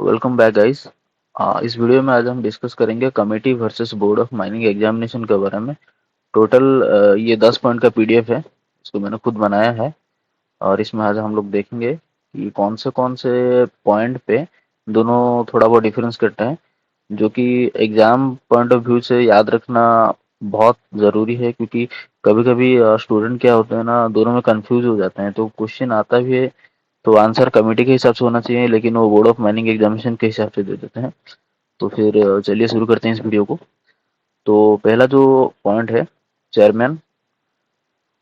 Welcome back guys. इस video में आज हम डिस्कस करेंगे committee versus board of mining examination के बारे में। टोटल ये 10 पॉइंट का पीडीएफ है। इसको मैंने खुद बनाया है और इसमें आज हम लोग देखेंगे कि कौन से पॉइंट पे दोनों थोड़ा बहुत डिफरेंस करते हैं, जो कि एग्जाम पॉइंट ऑफ व्यू से याद रखना बहुत ज़रूरी है, क्योंकि कभी कभी स्टूडेंट क्या होते हैं ना, दोनों में कंफ्यूज हो जाते हैं। तो क्वेश्चन आता भी है तो आंसर कमेटी के हिसाब से होना चाहिए, लेकिन वो बोर्ड ऑफ माइनिंग एग्जामिनेशन के हिसाब से दे देते हैं। तो फिर चलिए शुरू करते हैं इस वीडियो को। तो पहला जो पॉइंट है, चेयरमैन।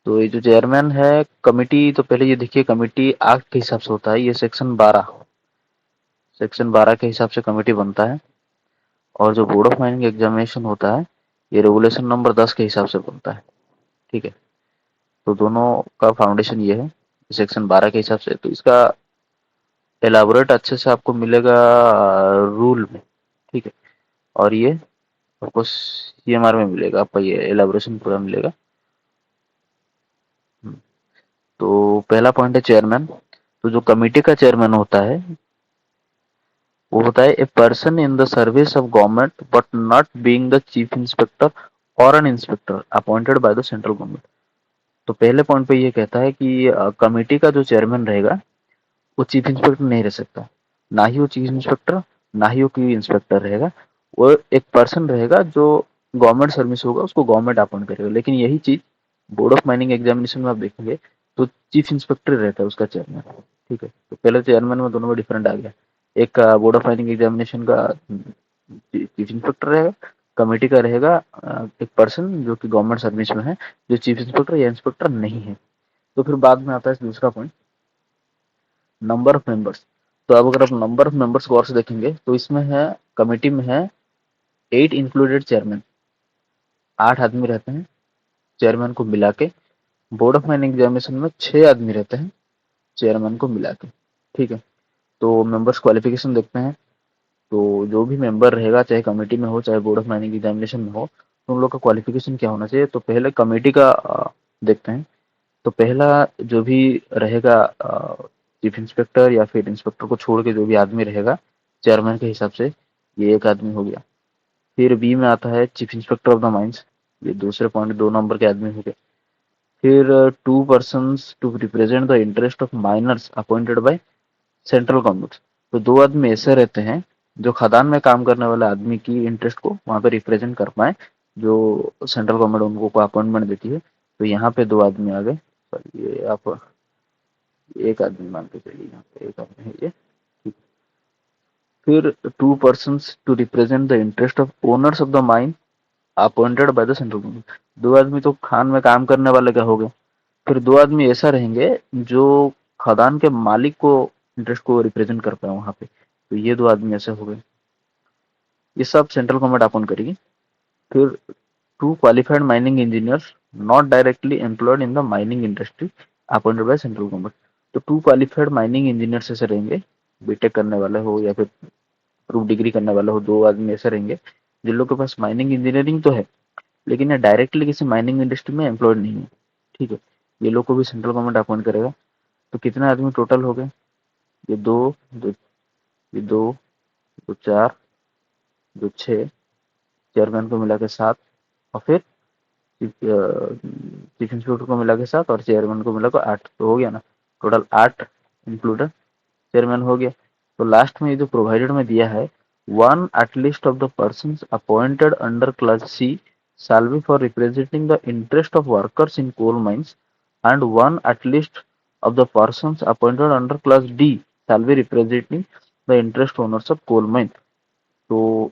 तो ये जो चेयरमैन है कमेटी, तो पहले ये देखिए, कमेटी एक्ट के हिसाब से होता है। ये सेक्शन 12 के हिसाब से कमेटी बनता है। और जो बोर्ड ऑफ माइनिंग एग्जामिनेशन होता है, ये रेगुलेशन नंबर 10 के हिसाब से बनता है। ठीक है। तो दोनों का फाउंडेशन ये है, सेक्शन 12 के हिसाब से। तो इसका एलाबोरेट अच्छे से आपको मिलेगा रूल में। ठीक है। और ये आपको सीएमआर में मिलेगा, आपका ये एलाबोरेशन पूरा मिलेगा। तो पहला पॉइंट है चेयरमैन। तो जो कमेटी का चेयरमैन होता है, वो होता है a person in the service of government but not being the chief inspector और an inspector appointed by the central government. तो पहले पॉइंट पे ये कहता है कि कमेटी का जो चेयरमैन रहेगा, वो चीफ इंस्पेक्टर नहीं रह सकता। ना ही वो चीफ इंस्पेक्टर, ना ही वो कोई इंस्पेक्टर रहेगा। वो एक पर्सन रहेगा जो गवर्नमेंट सर्विस होगा, उसको गवर्नमेंट अपॉइंट करेगा। लेकिन यही चीज बोर्ड ऑफ माइनिंग एग्जामिनेशन में आप देखेंगे तो चीफ इंस्पेक्टर रहता है उसका चेयरमैन। ठीक है। तो पहले चेयरमैन में दोनों में डिफरेंट आ गया। एक बोर्ड ऑफ माइनिंग एग्जामिनेशन का चीफ इंस्पेक्टर रहेगा, कमेटी का रहेगा एक पर्सन जो कि गवर्नमेंट सर्विस में है, जो चीफ इंस्पेक्टर या इंस्पेक्टर नहीं है। तो फिर बाद में आता है दूसरा पॉइंट, नंबर ऑफ मेंबर्स। तो अब अगर आप नंबर ऑफ मेंबर्स गौर से देखेंगे तो इसमें है, कमेटी में है 8 इंक्लूडेड चेयरमैन, 8 आदमी रहते हैं चेयरमैन को मिला के। बोर्ड ऑफ माइनिंग एग्जामिनेशन में 6 आदमी रहते हैं चेयरमैन को मिला के। ठीक है। तो मेंबर्स क्वालिफिकेशन देखते हैं। तो जो भी मेंबर रहेगा, चाहे कमेटी में हो चाहे बोर्ड ऑफ माइनिंग एग्जामिनेशन में हो, तो उन लोग का क्वालिफिकेशन क्या होना चाहिए। तो पहले कमेटी का देखते हैं। तो पहला जो भी रहेगा, चीफ इंस्पेक्टर या फिर इंस्पेक्टर को छोड़ के जो भी आदमी रहेगा चेयरमैन के हिसाब से, ये एक आदमी हो गया। फिर बी में आता है chief inspector of the mines. ये दूसरे पॉइंट 2 नंबर के आदमी हो गए। फिर 2 persons to represent the interest of miners appointed by central government. तो 2 आदमी ऐसे रहते हैं जो खदान में काम करने वाले आदमी की इंटरेस्ट को वहां पे रिप्रेजेंट कर पाए, जो सेंट्रल गवर्नमेंट उनको को अपॉइंटमेंट देती है। तो यहाँ पे 2 आदमी आ गए। सॉरी, ये आप एक आदमी मान के चलिए, यहाँ पे एक आदमी है ये। ठीक। फिर 2 persons to represent the interest of owners of the mine appointed by the central government. 2 आदमी तो खान में काम करने वाले का हो गए। फिर 2 आदमी ऐसा रहेंगे जो खदान के मालिक को इंटरेस्ट को रिप्रेजेंट कर पाए वहां पे। तो ये 2 आदमी ऐसे हो गए। ये सब सेंट्रल गवर्नमेंट अपॉइंट करेगी। फिर 2 qualified mining engineers not directly employed in the mining industry appointed by central government. तो 2 क्वालिफाइड माइनिंग इंजीनियर्स ऐसे रहेंगे, बीटेक करने वाले हो या फिर प्रूफ डिग्री करने वाले हो। 2 आदमी ऐसे रहेंगे जिन लोग के पास माइनिंग इंजीनियरिंग तो है, लेकिन ये डायरेक्टली किसी माइनिंग इंडस्ट्री में एम्प्लॉयड नहीं है। ठीक है। ये लोग को भी सेंट्रल गवर्नमेंट अपॉइंट करेगा। तो कितने आदमी टोटल हो गए? ये दो, ये दो चार, दो छः, चेयरमैन को मिला के 7, और फिर चीफ इंस्पेक्टर को मिला के 7 और चेयरमैन को मिला के 8। तो हो गया ना, टोटल 8 इंक्लूडेड चेयरमैन हो गया। तो लास्ट में ये जो प्रोवाइडेड में दिया है, one at least of the person appointed under class C shall be for representing the interest of workers in coal mines, and one at least of the persons appointed under class D shall be representing the interest owners of coal mine। तो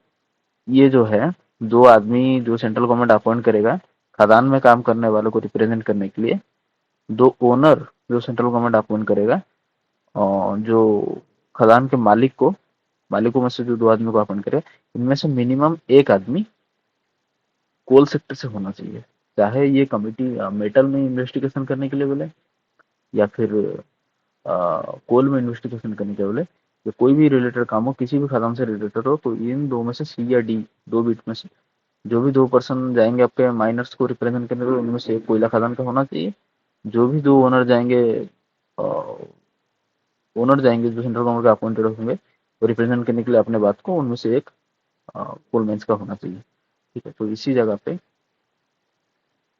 ये जो है, 2 आदमी जो central government appoint करेगा खदान में काम करने वालों को रिप्रेजेंट करने के लिए, 2 ओनर जो सेंट्रल गवर्नमेंट अपॉइंट करेगा, और जो खदान के मालिकों में से जो 2 आदमी को अपॉइंट करेगा, इनमें से मिनिमम एक आदमी कोल सेक्टर से होना चाहिए। चाहे ये कमिटी मेटल में इन्वेस्टिगेशन करने के लिए बोले या फिर कोल में इन्वेस्टिगेशन करने के लिए बोले, या कोई भी रिलेटेड काम हो, किसी भी खदान से रिलेटेड हो, तो इन दो में से सी या डी, दो बीट में से जो भी 2 पर्सन जाएंगे आपके माइनर्स को रिप्रेजेंट करने के लिए, उनमें से एक कोयला खदान का होना चाहिए। जो भी 2 ओनर जाएंगे जो सेंट्रल गवर्नमेंट के अपॉइंटेड होंगे, रिप्रेजेंट करने के लिए अपने बात को, उनमें से एक फुल मेंस का होना चाहिए। ठीक है, तो इसी जगह पे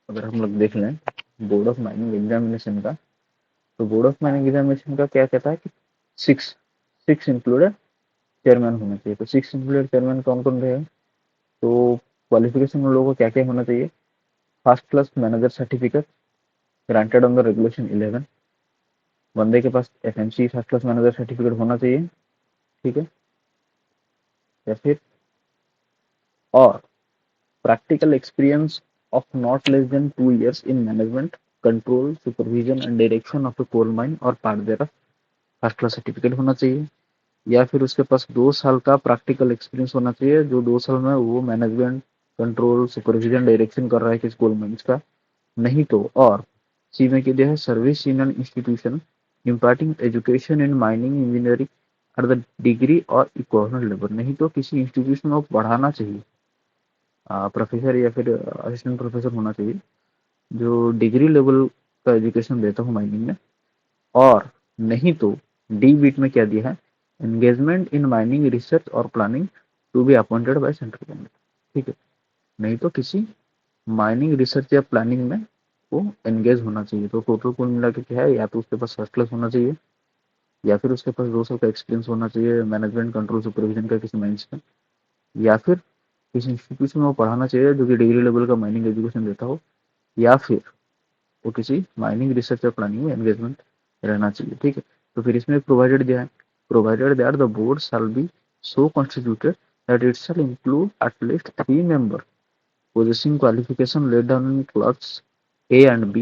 अगर हम लोग देख लें बोर्ड ऑफ माइनिंग एग्जामिनेशन का, तो बोर्ड ऑफ माइनिंग एग्जामिनेशन का क्या कहता है कि सिक्स सिक्स इंक्लूडेड चेयरमैन होना चाहिए। तो सिक्स इंक्लूडेड चेयरमैन कौन कौन रहेगा? तो क्वालिफिकेशन उन लोगों को क्या क्या होना चाहिए? First class manager certificate granted under regulation 11, बंदे के पास FMC first class manager certificate होना चाहिए। ठीक है, या फिर और practical experience of not less than 2 years in management, control, supervision and direction of a coal mine और part thereof, first class certificate होना चाहिए। या फिर उसके पास 2 साल का प्रैक्टिकल एक्सपीरियंस होना चाहिए, जो 2 साल में वो मैनेजमेंट, कंट्रोल, सुपरविजन, डायरेक्शन कर रहा है किस कोल माइंस का। नहीं तो और सी में के लिए है service in an institution imparting education in mining engineering और द डिग्री और इक्विवेलेंट लेवल। नहीं तो किसी इंस्टीट्यूशन में पढ़ाना चाहिए, प्रोफेसर या फिर असिस्टेंट प्रोफेसर होना चाहिए जो डिग्री लेवल का एजुकेशन देता हो माइनिंग में। और नहीं तो डी बीट में क्या दिया है, एंगेजमेंट इन माइनिंग रिसर्च और planning to be appointed by central government. ठीक है, नहीं तो किसी माइनिंग रिसर्च या प्लानिंग में वो एंगेज होना चाहिए। तो टोटल कुल मिला के क्या है, या तो उसके पास फर्स्ट क्लास होना चाहिए, या फिर उसके पास 2 साल का एक्सपीरियंस होना चाहिए मैनेजमेंट, कंट्रोल, सुपरविजन का किसी माइंस में, या फिर किसी इंस्टीट्यूशन में वो पढ़ाना चाहिए जो कि डिग्री लेवल का माइनिंग एजुकेशन देता हो, या फिर वो किसी माइनिंग रिसर्च और प्लानिंग में एंगेजमेंट रहना चाहिए। ठीक है, तो फिर इसमें प्रोवाइडेड दिया है, provided that the board shall be so constituted that it shall include at least 3 member possessing qualification laid down in class A and B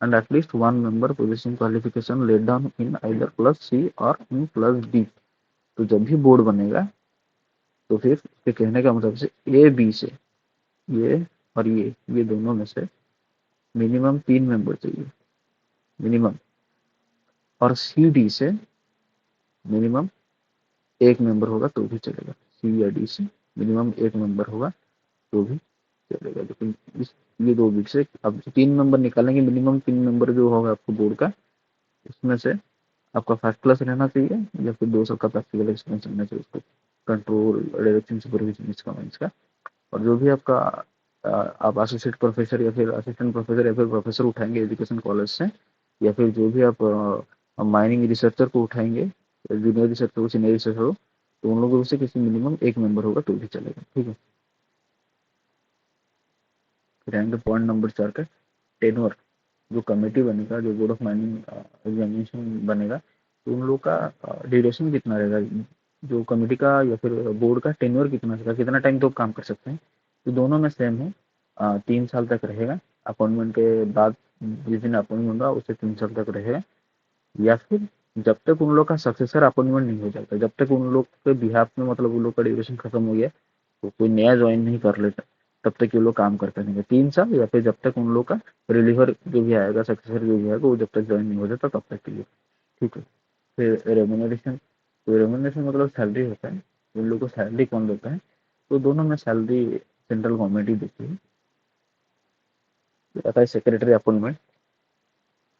and at least 1 member possessing qualification laid down in either class C or in class D। तो जब भी board बनेगा तो फिर इसके कहने का मतलब से ए बी से ये और ये दोनों में से मिनिमम 3 मेंबर चाहिए, मिनिमम। और सी डी से मिनिमम 1 मेंबर होगा तो भी चलेगा, सी या डी से मिनिमम 1 मेंबर होगा तो भी चलेगा। लेकिन इस ये 2 बीट से अब 3 मेंबर निकालेंगे, मिनिमम 3 मेंबर जो होगा आपको बोर्ड का, उसमें से आपका फर्स्ट क्लास रहना चाहिए या फिर 2 साल का प्रैक्टिकल एक्सपीरियंस रहना चाहिए उसको, कंट्रोल, डायरेक्शन, सुपरविजन इसका। और जो भी आपका आप एसोसिएट प्रोफेसर या फिर असिस्टेंट प्रोफेसर या फिर प्रोफेसर उठाएंगे एजुकेशन कॉलेज से, या फिर जो भी आप माइनिंग रिसर्चर को उठाएंगे, जूनियर रिसर्चर हो, सीनियर रिसर्चर हो, तो उन लोगों से किसी मिनिमम 1 मेंबर होगा तो भी चलेगा। ठीक है, फिर आएंगे पॉइंट नंबर 4 का टेनवर। जो कमेटी बनेगा, जो बोर्ड ऑफ माइनिंग एग्जामिनेशन बनेगा, तो उन लोग का ड्यूरेशन कितना रहेगा, जो कमेटी का या फिर बोर्ड का टेन्योर कितना रहेगा, कितना टाइम तो काम कर सकते हैं। तो दोनों में सेम है, 3 साल तक रहेगा। अपॉइंटमेंट के बाद जिस दिन अपॉइंटमेंट होगा उससे 3 साल तक रहेगा, या फिर जब तक उन लोग का सक्सेसर अपॉइंटमेंट नहीं हो जाता, जब तक उन लोग के बिहाफ में मतलब उन लोग का ड्यूरेशन खत्म हो गया तो कोई नया ज्वाइन नहीं कर लेता, तब तक ये लोग काम करते रहेंगे 3 साल, या फिर जब तक उन लोग का रिलीवर जो भी आएगा, सक्सेसर जो भी आएगा, वो जब तक ज्वाइन नहीं हो जाता तब तक के लिए। ठीक है, फिर रेमुनरेशन। तो रेमुनरेशन मतलब सैलरी होता है, उन लोग को सैलरी कौन देता है? तो दोनों में सैलरी सेंट्रल गवर्नमेंट ही देती है। आता है सेक्रेटरी अपॉइंटमेंट,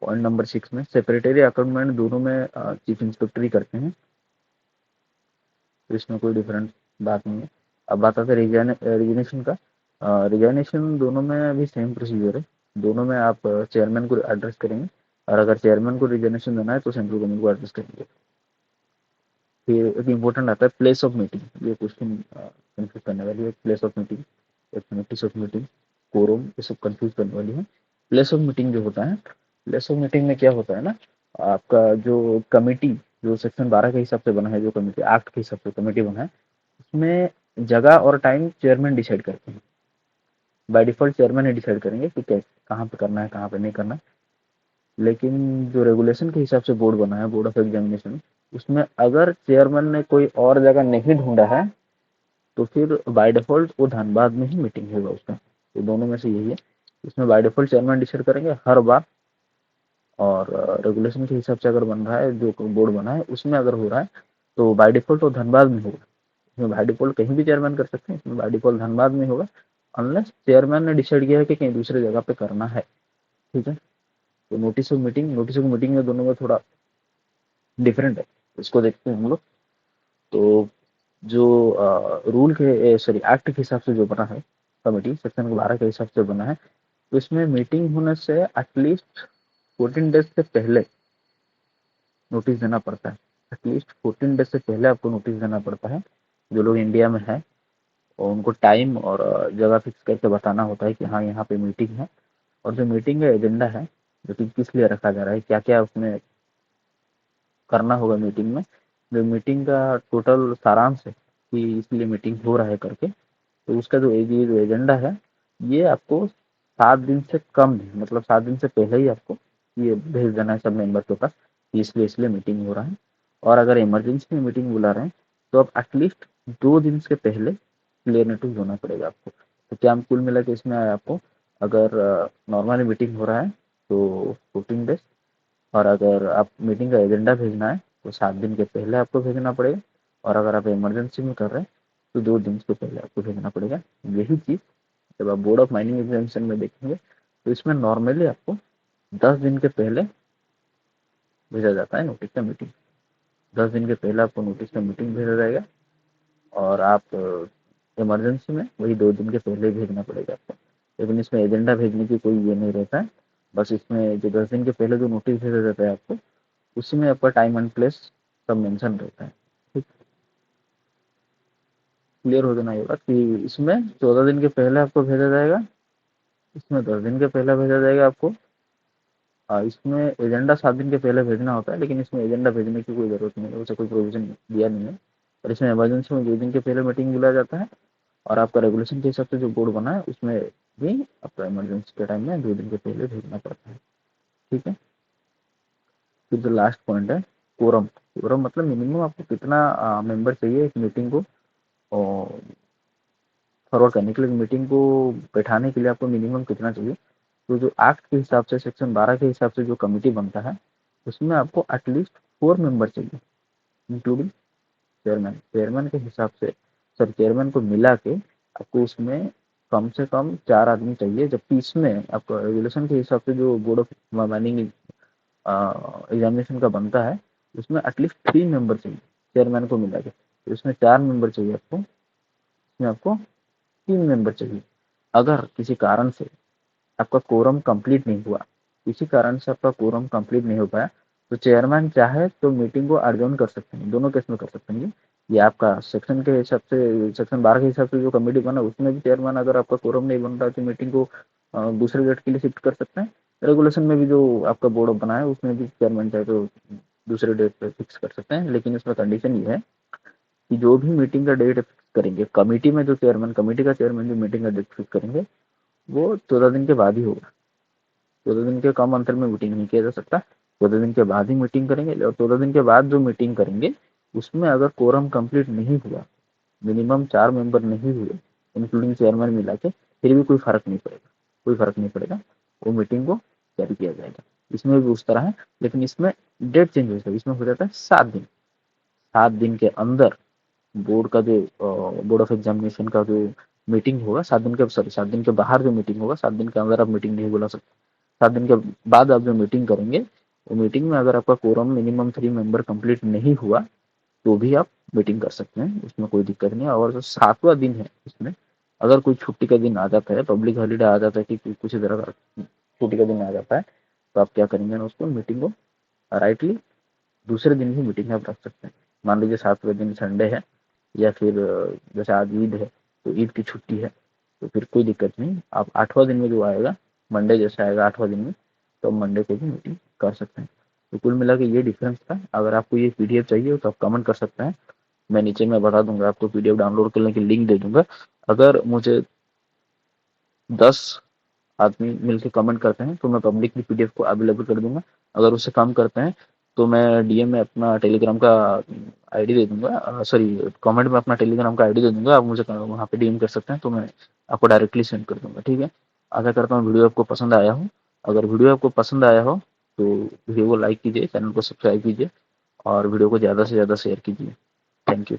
पॉइंट नंबर 6 में सेक्रेटरी अपॉइंटमेंट दोनों में चीफ इंस्पेक्टर ही करते हैं, तो इसमें कोई डिफरेंट बात नहीं है। अब बात आता है रिजनेशन का। रिजनेशन दोनों में भी सेम प्रोसीजर है, दोनों में आप चेयरमैन को एड्रेस करेंगे, और अगर चेयरमैन को रिजनेशन देना है तो सेंट्रल गवर्नमेंट को एड्रेस करेंगे। फिर एक इम्पोर्टेंट आता है प्लेस ऑफ मीटिंग, ये क्वेश्चन कंफ्यूज करने वाली है। Place of meeting, notice of meeting, quorum, ये सब कंफ्यूज करने वाली है। प्लेस ऑफ मीटिंग जो होता है, प्लेस ऑफ मीटिंग में क्या होता है ना, आपका जो कमेटी, जो सेक्शन 12 के हिसाब से बना है, जो कमेटी एक्ट के हिसाब से कमेटी बना है, उसमें जगह और टाइम चेयरमैन डिसाइड करते हैं। By default chairman he decide करेंगे कि कहाँ पे करना है, कहाँ पे नहीं करना है। लेकिन जो रेगुलेशन के हिसाब से बोर्ड बना है, बोर्ड ऑफ एग्जामिनेशन, उसमें अगर चेयरमैन ने कोई और जगह नहीं ढूंढा है तो फिर बाय डिफॉल्ट वो धनबाद में ही मीटिंग होगा उसका। तो दोनों में से यही है, इसमें बाय डिफॉल्ट चेयरमैन डिसाइड करेंगे हर बार। और रेगुलेशन के हिसाब से अगर बन रहा है, जो बोर्ड बना है उसमें अगर हो रहा है तो बाय डिफॉल्ट वो धनबाद में होगा। इसमें बाय डिफॉल्ट कहीं भी चेयरमैन कर सकते हैं, इसमें बाय डिफॉल्ट धनबाद में होगा, अनलेस चेयरमैन ने डिसाइड किया है कि कहीं दूसरे जगह पे करना है। ठीक है, तो नोटिस ऑफ मीटिंग में दोनों में थोड़ा डिफरेंट है, इसको देखते हैं हम लोग। तो जो रूल के सॉरी एक्ट के हिसाब से जो बना है, कमेटी सेक्शन 12 के हिसाब से बना है, तो इसमें मीटिंग होने से एटलीस्ट 14 डेज से पहले नोटिस देना पड़ता है। एटलीस्ट 14 डेज से पहले आपको नोटिस देना पड़ता है। जो लोग इंडिया में है और उनको टाइम और जगह फिक्स करके बताना होता है कि हाँ यहाँ पे मीटिंग है, और जो मीटिंग का एजेंडा है जो कि किस लिए रखा जा रहा है, क्या क्या उसमें करना होगा मीटिंग में, जो मीटिंग का टोटल सारांश है कि इसलिए मीटिंग हो रहा है करके, तो उसका जो एजेंडा है ये आपको 7 दिन से कम है, मतलब 7 दिन से पहले ही आपको ये भेज देना है सब मेंबर के पास कि इसलिए मिटिंग हो रहा है। और अगर इमरजेंसी में मीटिंग बुला रहे हैं तो आप एटलीस्ट 2 दिन से पहले क्लियर नोटिस होना पड़ेगा आपको। तो क्या हम कुल मिला के इसमें आपको, अगर नॉर्मली मीटिंग हो रहा है तो 14 डेज, और अगर आप मीटिंग का एजेंडा भेजना है तो 7 दिन के पहले आपको भेजना पड़ेगा, और अगर आप इमरजेंसी में कर रहे हैं तो 2 दिन से पहले आपको भेजना पड़ेगा। यही चीज़ जब आप बोर्ड ऑफ माइनिंग एग्जामिनेशन में देखेंगे तो इसमें नॉर्मली आपको 10 दिन के पहले भेजा जाता है नोटिस का मीटिंग। 10 दिन के पहले आपको नोटिस का मीटिंग भेजा जाएगा, और आप इमरजेंसी में वही 2 दिन के पहले भेजना पड़ेगा आपको। लेकिन इसमें एजेंडा भेजने की कोई ये नहीं रहता है, बस इसमें जो 10 दिन के पहले जो नोटिस भेजा जाता है आपको, उसी में आपका टाइम एंड प्लेस सब मेंशन रहता है। ठीक, क्लियर हो जाना ये बात कि इसमें 14 दिन के पहले आपको भेजा जाएगा, इसमें 10 दिन के पहले भेजा जाएगा आपको। इसमें एजेंडा 7 दिन के पहले भेजना होता है, लेकिन इसमें एजेंडा भेजने की कोई जरूरत नहीं है, उसे कोई प्रोविजन दिया नहीं है। और इसमें इमरजेंसी में 2 दिन के पहले मीटिंग बुलाया जाता है, और आपका रेगुलेशन के हिसाब से जो बोर्ड बना है उसमें भी आपका इमरजेंसी के टाइम में 2 दिन के पहले भेजना पड़ता है। ठीक है, फिर जो लास्ट पॉइंट है कोरम। कोरम मतलब मिनिमम आपको कितना मेंबर चाहिए एक मीटिंग को फॉरवर्ड करने के लिए, मीटिंग को बैठाने के लिए आपको मिनिमम कितना चाहिए। तो जो एक्ट के हिसाब से सेक्शन 12 के हिसाब से जो कमेटी बनता है उसमें आपको एटलीस्ट 4 मेंबर चाहिए, इंक्लूडिंग चेयरमैन। चेयरमैन के हिसाब से सर चेयरमैन को मिला के आपको उसमें कम से कम 4 आदमी चाहिए, जबकि इसमें आपको रेगुलेशन के हिसाब से जो बोर्ड ऑफ माइनिंग एग्जामिनेशन का बनता है उसमें एटलीस्ट 3 मेंबर चाहिए चेयरमैन को मिला के। तो इसमें 4 मेंबर चाहिए आपको, इसमें आपको 3 मेंबर चाहिए। अगर किसी कारण से आपका कोरम कंप्लीट नहीं हुआ, किसी कारण से आपका कोरम कंप्लीट नहीं हो पाया, तो चेयरमैन चाहे तो मीटिंग को एडजॉर्न कर सकते हैं, दोनों केस में कर सकते हैं। ये आपका सेक्शन के हिसाब से सेक्शन 12 के हिसाब से जो कमेटी बना उसमें भी चेयरमैन अगर आपका कोरम नहीं बन रहा तो मीटिंग को दूसरे डेट के लिए शिफ्ट कर सकते हैं। रेगुलेशन में भी जो आपका बोर्ड बना है उसमें भी चेयरमैन चाहे तो दूसरे डेट पे फिक्स कर सकते हैं, लेकिन इसमें कंडीशन ये है कि जो भी मीटिंग का डेट फिक्स करेंगे कमेटी में, जो चेयरमैन कमेटी का चेयरमैन जो मीटिंग का डेट फिक्स करेंगे वो 14 दिन के बाद ही होगा। 14 दिन के कम अंतर में मीटिंग नहीं किया जा सकता, 14 दिन के बाद ही मीटिंग करेंगे। और 14 दिन के बाद जो मीटिंग करेंगे उसमें अगर कोरम कंप्लीट नहीं हुआ, मिनिमम 4 मेंबर नहीं हुए इंक्लूडिंग चेयरमैन मिला के, फिर भी कोई फर्क नहीं पड़ेगा, कोई फर्क नहीं पड़ेगा, वो मीटिंग को जारी किया जाएगा। इसमें भी उस तरह है, लेकिन इसमें डेट चेंज हो जाता है, इसमें हो जाता है 7 दिन। 7 दिन के अंदर बोर्ड का जो बोर्ड ऑफ एग्जामिनेशन का जो मीटिंग होगा, 7 दिन के सॉरी 7 दिन के बाहर जो मीटिंग होगा, 7 दिन के अंदर आप मीटिंग नहीं बुला सकते। 7 दिन के बाद आप जो मीटिंग करेंगे वो मीटिंग में अगर आपका कोरम मिनिमम 3 मेंबर कंप्लीट नहीं हुआ तो भी आप मीटिंग कर सकते हैं, उसमें कोई दिक्कत नहीं है। और जो 7वां दिन है इसमें अगर कोई छुट्टी का दिन आ जाता है, पब्लिक हॉलीडे आ जाता है कि कुछ तरह का छुट्टी का दिन आ जाता है, तो आप क्या करेंगे ना, उसको मीटिंग को राइटली दूसरे दिन ही मीटिंग आप रख सकते हैं। मान लीजिए 7वें दिन संडे है, या फिर जैसे आज ईद है तो ईद की छुट्टी है, तो फिर कोई दिक्कत नहीं, आप 8वां दिन में जो आएगा मंडे जैसा आएगा 8वां दिन में, तो मंडे को भी मीटिंग कर सकते हैं। तो कुल मिला के ये डिफरेंस था। अगर आपको ये पीडीएफ चाहिए हो तो आप कमेंट कर सकते हैं, मैं नीचे में बता दूंगा, आपको पीडीएफ डाउनलोड करने की लिंक दे दूंगा। अगर मुझे 10 आदमी मिलकर कमेंट करते हैं तो मैं पब्लिकली पीडीएफ को अवेलेबल कर दूंगा। अगर उससे कम करते हैं तो मैं डीएम में अपना टेलीग्राम का आईडी दे दूंगा, सॉरी कमेंट में अपना टेलीग्राम का आईडी दे दूंगा, आप मुझे वहाँ पे डीएम कर सकते हैं, तो मैं आपको डायरेक्टली सेंड कर दूंगा। ठीक है, आशा करता हूँ वीडियो आपको पसंद आया हो। अगर वीडियो आपको पसंद आया हो तो वीडियो को लाइक कीजिए, चैनल को सब्सक्राइब कीजिए, और वीडियो को ज़्यादा से ज़्यादा शेयर कीजिए। Thank you.